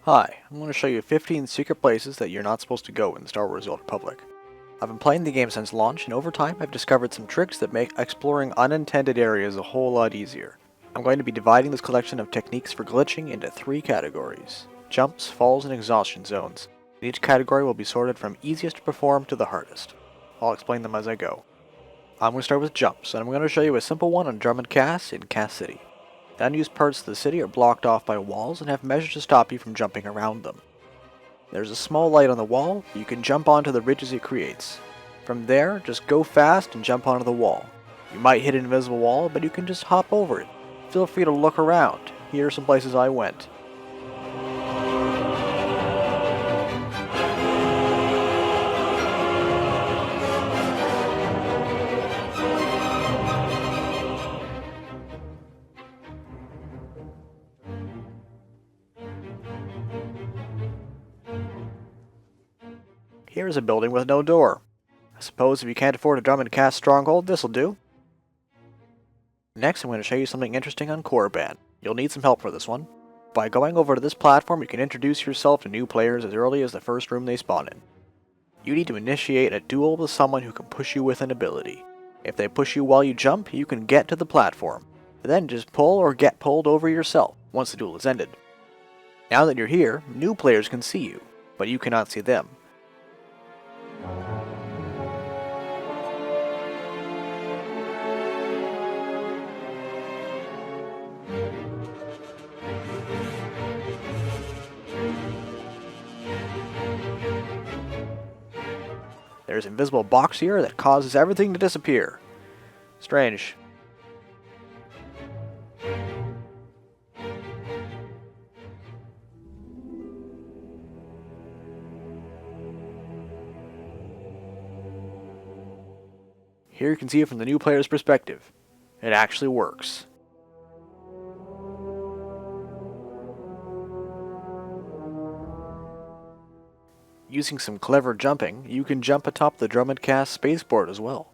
Hi, I'm going to show you 15 secret places that you're not supposed to go in Star Wars The Old Republic. I've been playing the game since launch, and over time I've discovered some tricks that make exploring unintended areas a whole lot easier. I'm going to be dividing this collection of techniques for glitching into 3 categories: jumps, falls, and exhaustion zones. And each category will be sorted from easiest to perform to the hardest. I'll explain them as I go. I'm going to start with jumps, and I'm going to show you a simple one on Drummond Cass in Cass City. The unused parts of the city are blocked off by walls and have measures to stop you from jumping around them. There's a small light on the wall, you can jump onto the ridges it creates. From there, just go fast and jump onto the wall. You might hit an invisible wall, but you can just hop over it. Feel free to look around. Here are some places I went. Here's a building with no door. I suppose if you can't afford a Drummond Cass stronghold, this'll do. Next, I'm going to show you something interesting on Korriban. You'll need some help for this one. By going over to this platform, you can introduce yourself to new players as early as the first room they spawn in. You need to initiate a duel with someone who can push you with an ability. If they push you while you jump, you can get to the platform. Then just pull or get pulled over yourself once the duel is ended. Now that you're here, new players can see you, but you cannot see them. There's an invisible box here that causes everything to disappear. Strange. Here you can see it from the new player's perspective. It actually works. Using some clever jumping, you can jump atop the Drummond Cass Spaceport as well.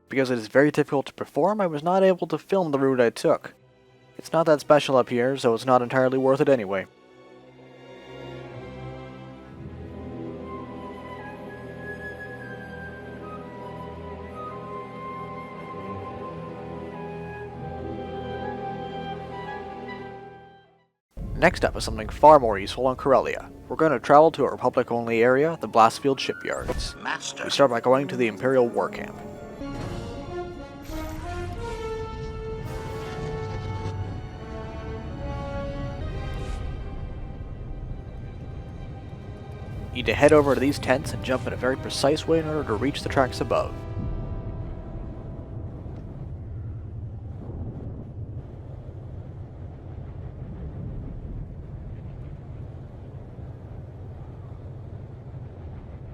Because it is very difficult to perform, I was not able to film the route I took. It's not that special up here, so it's not entirely worth it anyway. Next up is something far more useful on Corellia. We're going to travel to a Republic-only area, the Blastfield Shipyards. We start by going to the Imperial War Camp. You need to head over to these tents and jump in a very precise way in order to reach the tracks above.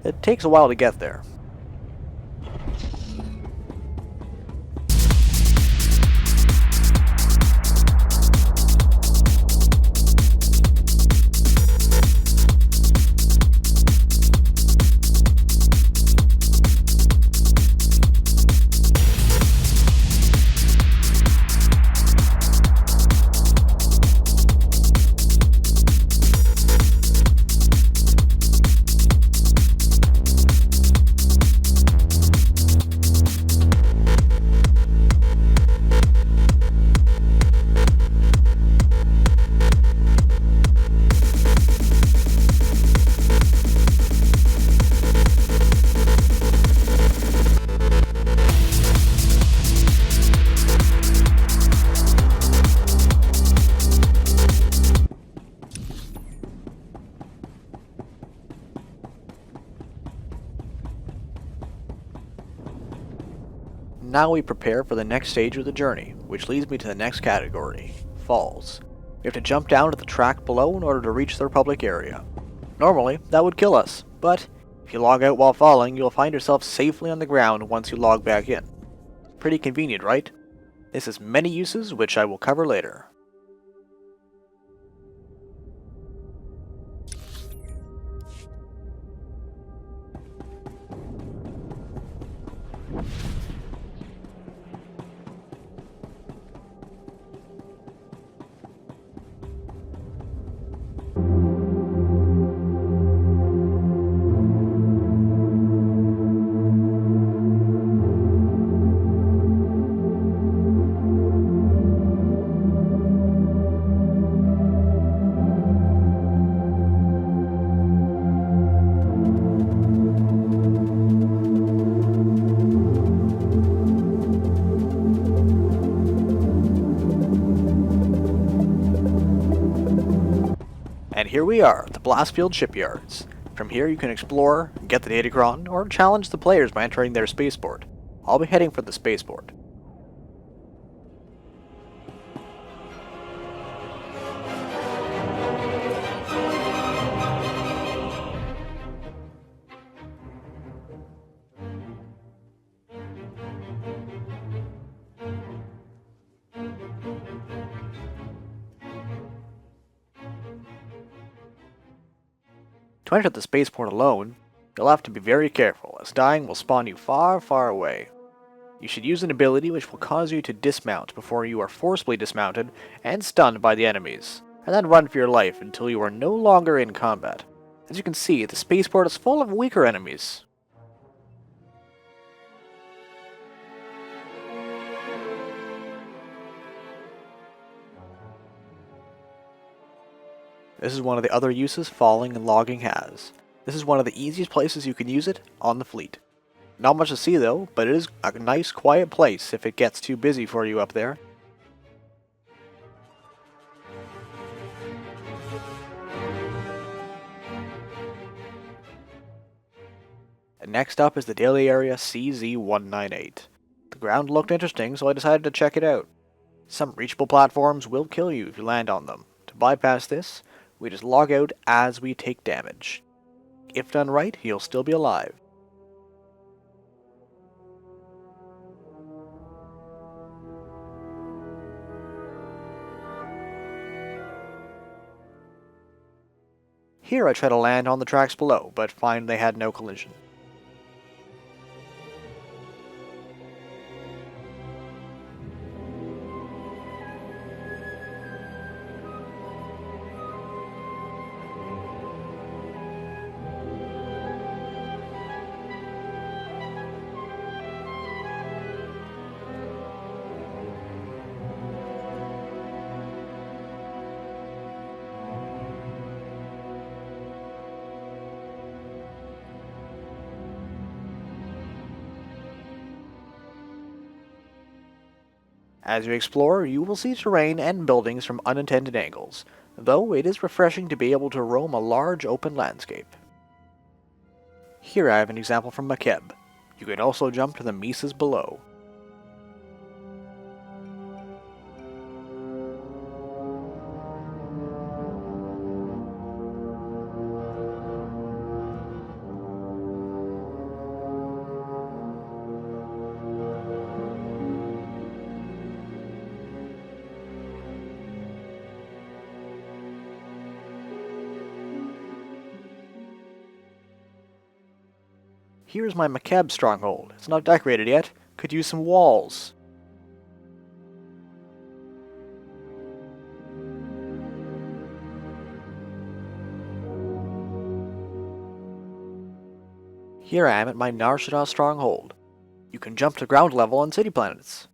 It takes a while to get there. Now we prepare for the next stage of the journey, which leads me to the next category, falls. We have to jump down to the track below in order to reach the Republic area. Normally, that would kill us, but if you log out while falling, you'll find yourself safely on the ground once you log back in. Pretty convenient, right? This has many uses, which I will cover later. Here we are, the Blastfield Shipyards. From here you can explore, get the Datacron, or challenge the players by entering their spaceport. I'll be heading for the spaceport. To enter the spaceport alone, you'll have to be very careful, as dying will spawn you far, far away. You should use an ability which will cause you to dismount before you are forcibly dismounted and stunned by the enemies, and then run for your life until you are no longer in combat. As you can see, the spaceport is full of weaker enemies. This is one of the other uses falling and logging has. This is one of the easiest places you can use it on the fleet. Not much to see though, but it is a nice quiet place if it gets too busy for you up there. And next up is the daily area CZ-198. The ground looked interesting, so I decided to check it out. Some reachable platforms will kill you if you land on them. To bypass this, we just log out as we take damage. If done right, you'll still be alive. Here I try to land on the tracks below, but find they had no collision. As you explore, you will see terrain and buildings from unintended angles, though it is refreshing to be able to roam a large open landscape. Here I have an example from Makeb. You can also jump to the mesas below. Here's my Makeb stronghold. It's not decorated yet. Could use some walls. Here I am at my Nar Shaddaa stronghold. You can jump to ground level on city planets.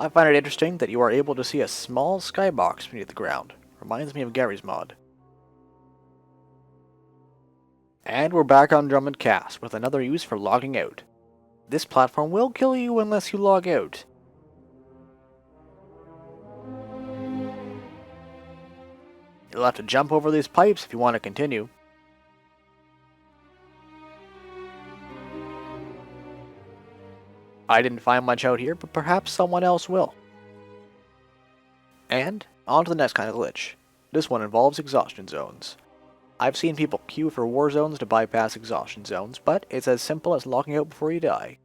I find it interesting that you are able to see a small skybox beneath the ground. Reminds me of Gary's mod. And we're back on Drummond Cast with another use for logging out. This platform will kill you unless you log out. You'll have to jump over these pipes if you want to continue. I didn't find much out here, but perhaps someone else will. And on to the next kind of glitch. This one involves exhaustion zones. I've seen people queue for war zones to bypass exhaustion zones, but it's as simple as logging out before you die,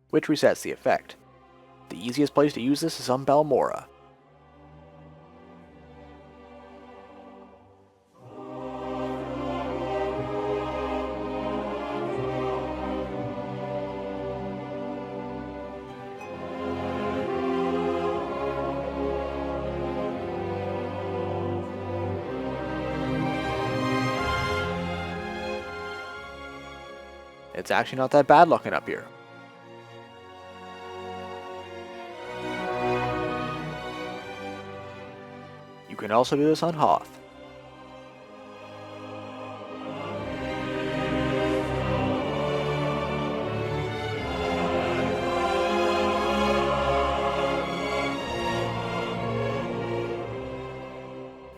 which resets the effect. The easiest place to use this is on Balmora. It's actually not that bad looking up here. You can also do this on Hoth.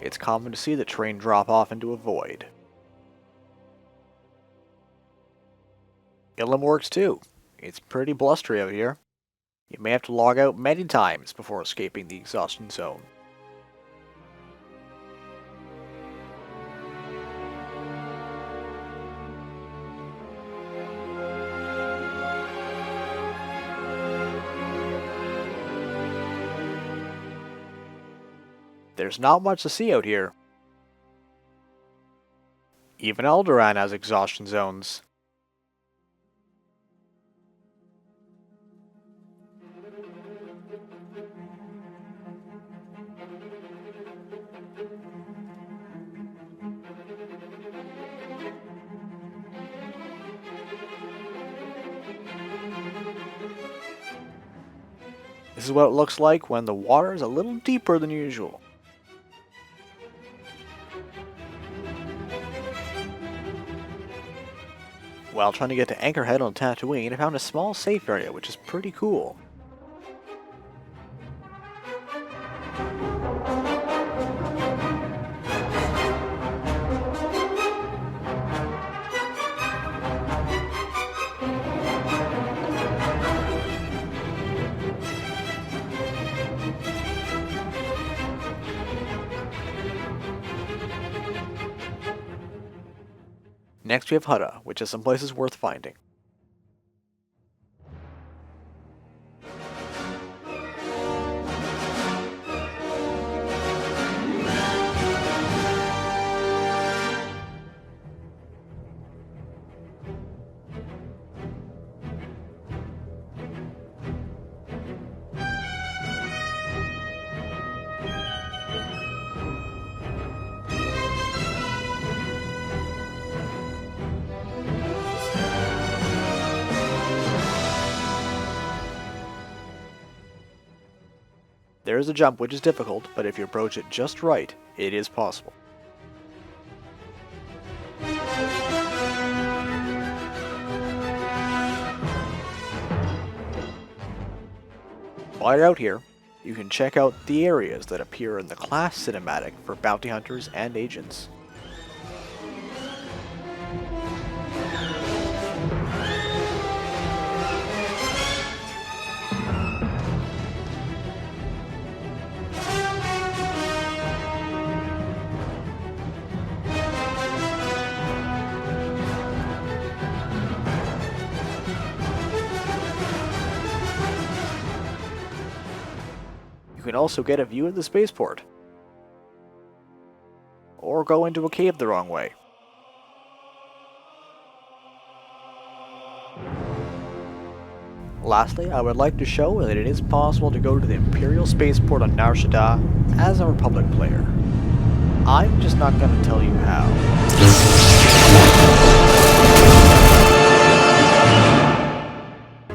It's common to see the train drop off into a void. Ilum works too. It's pretty blustery out here. You may have to log out many times before escaping the exhaustion zone. There's not much to see out here. Even Alderaan has exhaustion zones. This is what it looks like when the water is a little deeper than usual. While trying to get to Anchorhead on Tatooine, I found a small safe area, which is pretty cool. Next we have Hutta, which has some places worth finding. There is a jump which is difficult, but if you approach it just right, it is possible. While you're out here, you can check out the areas that appear in the class cinematic for bounty hunters and agents. You can also get a view of the spaceport, or go into a cave the wrong way. Lastly, I would like to show that it is possible to go to the Imperial Spaceport on Nar Shaddaa as a Republic player. I'm just not going to tell you how.